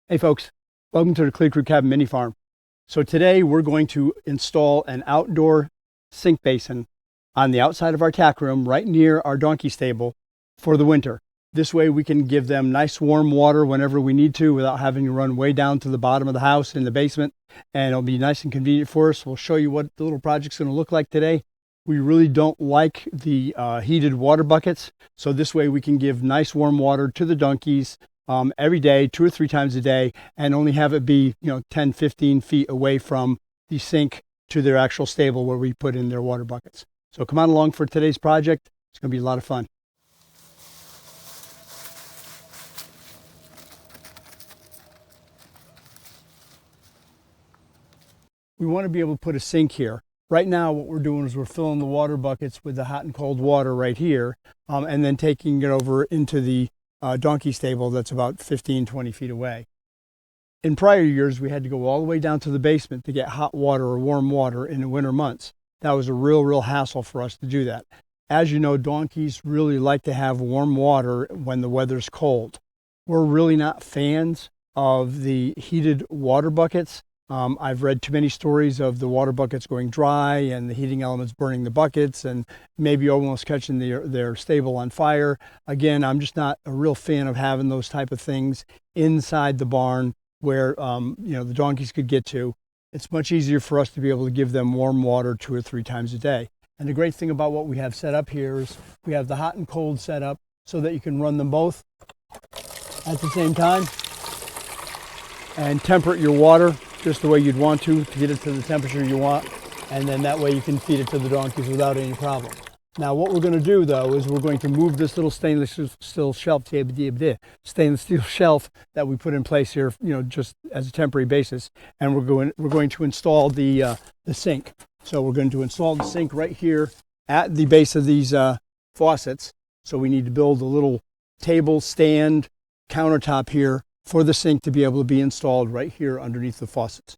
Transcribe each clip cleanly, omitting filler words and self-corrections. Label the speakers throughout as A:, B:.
A: Hey folks, welcome to the Clear Crew Cabin Mini Farm. So today we're going to install an outdoor sink basin on the outside of our tack room right near our donkey stable for the winter. This way we can give them nice warm water whenever we need to without having to run way down to the bottom of the house in the basement, and it'll be nice and convenient for us. We'll show you what the little project's going to look like today. We really don't like the heated water buckets, so this way we can give nice warm water to the donkeys every day, 2 or 3 times a day, and only have it be 10, 15 feet away from the sink to their actual stable where we put in their water buckets. So come on along for today's project. It's going to be a lot of fun. We want to be able to put a sink here. Right now what we're doing is we're filling the water buckets with the hot and cold water right here, and then taking it over into the donkey stable that's about 15-20 feet away. In prior years, we had to go all the way down to the basement to get hot water or warm water in the winter months. That was a real hassle for us to do that. As you know, donkeys really like to have warm water when the weather's cold. We're really not fans of the heated water buckets. I've read too many stories of the water buckets going dry and the heating elements burning the buckets and maybe almost catching their stable on fire. Again, I'm just not a real fan of having those type of things inside the barn where the donkeys could get to. It's much easier for us to be able to give them warm water 2 or 3 times a day. And the great thing about what we have set up here is we have the hot and cold set up so that you can run them both at the same time and temperate your water just the way you'd want to get it to the temperature you want, and then that way you can feed it to the donkeys without any problem. Now what we're going to do though is we're going to move this little stainless steel shelf that we put in place here, just as a temporary basis, and we're going to install the sink. So we're going to install the sink right here at the base of these faucets. So we need to build a little table stand countertop here for the sink to be able to be installed right here underneath the faucets.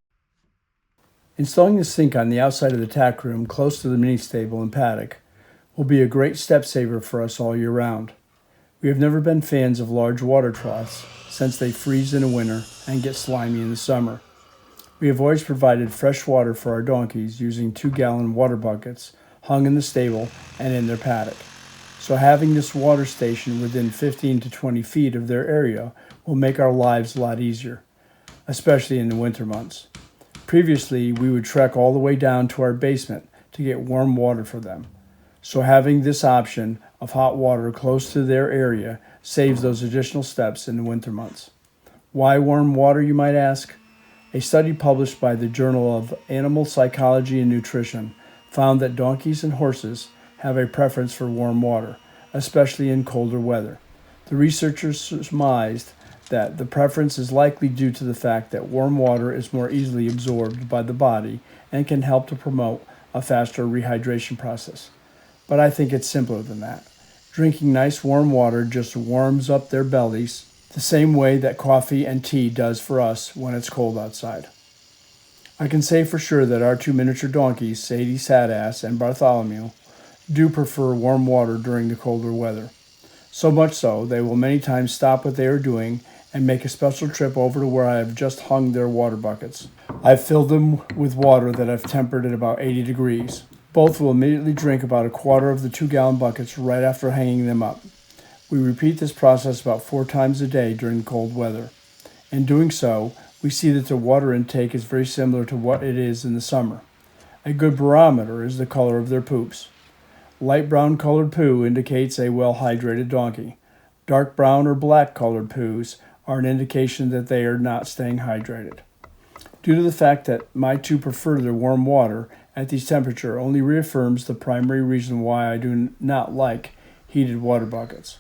A: Installing the sink on the outside of the tack room close to the mini stable and paddock will be a great step saver for us all year round. We have never been fans of large water troughs since they freeze in the winter and get slimy in the summer. We have always provided fresh water for our donkeys using 2-gallon water buckets hung in the stable and in their paddock. So having this water station within 15 to 20 feet of their area will make our lives a lot easier, especially in the winter months. Previously, we would trek all the way down to our basement to get warm water for them. So having this option of hot water close to their area saves those additional steps in the winter months. Why warm water, you might ask? A study published by the Journal of Animal Psychology and Nutrition found that donkeys and horses have a preference for warm water, especially in colder weather. The researchers surmised that the preference is likely due to the fact that warm water is more easily absorbed by the body and can help to promote a faster rehydration process. But I think it's simpler than that. Drinking nice warm water just warms up their bellies the same way that coffee and tea does for us when it's cold outside. I can say for sure that our 2 miniature donkeys, Sadie Sadass and Bartholomew, do prefer warm water during the colder weather. So much so, they will many times stop what they are doing and make a special trip over to where I have just hung their water buckets. I've filled them with water that I've tempered at about 80 degrees. Both will immediately drink about a quarter of the 2-gallon buckets right after hanging them up. We repeat this process about 4 times a day during cold weather. In doing so, we see that their water intake is very similar to what it is in the summer. A good barometer is the color of their poops. Light brown colored poo indicates a well-hydrated donkey. Dark brown or black colored poos are an indication that they are not staying hydrated. Due to the fact that my 2 prefer their warm water at these temperatures only reaffirms the primary reason why I do not like heated water buckets.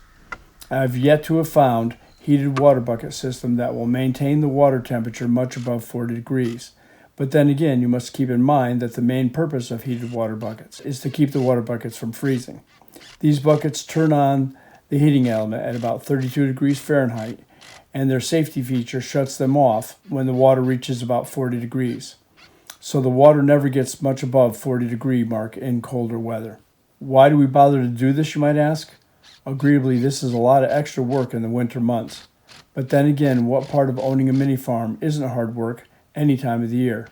A: I have yet to have found heated water bucket system that will maintain the water temperature much above 40 degrees. But then again, you must keep in mind that the main purpose of heated water buckets is to keep the water buckets from freezing. These buckets turn on the heating element at about 32 degrees Fahrenheit, and their safety feature shuts them off when the water reaches about 40 degrees. So the water never gets much above 40 degree mark in colder weather. Why do we bother to do this, you might ask? Agreeably, this is a lot of extra work in the winter months. But then again, what part of owning a mini farm isn't hard work any time of the year?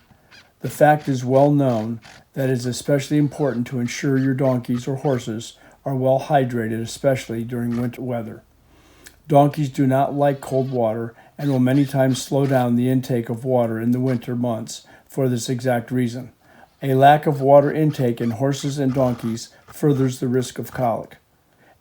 A: The fact is well known that it is especially important to ensure your donkeys or horses are well hydrated, especially during winter weather. Donkeys do not like cold water and will many times slow down the intake of water in the winter months for this exact reason. A lack of water intake in horses and donkeys furthers the risk of colic.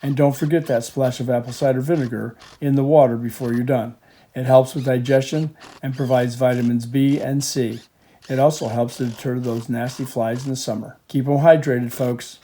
A: And don't forget that splash of apple cider vinegar in the water before you're done. It helps with digestion and provides vitamins B and C. It also helps to deter those nasty flies in the summer. Keep them hydrated, folks.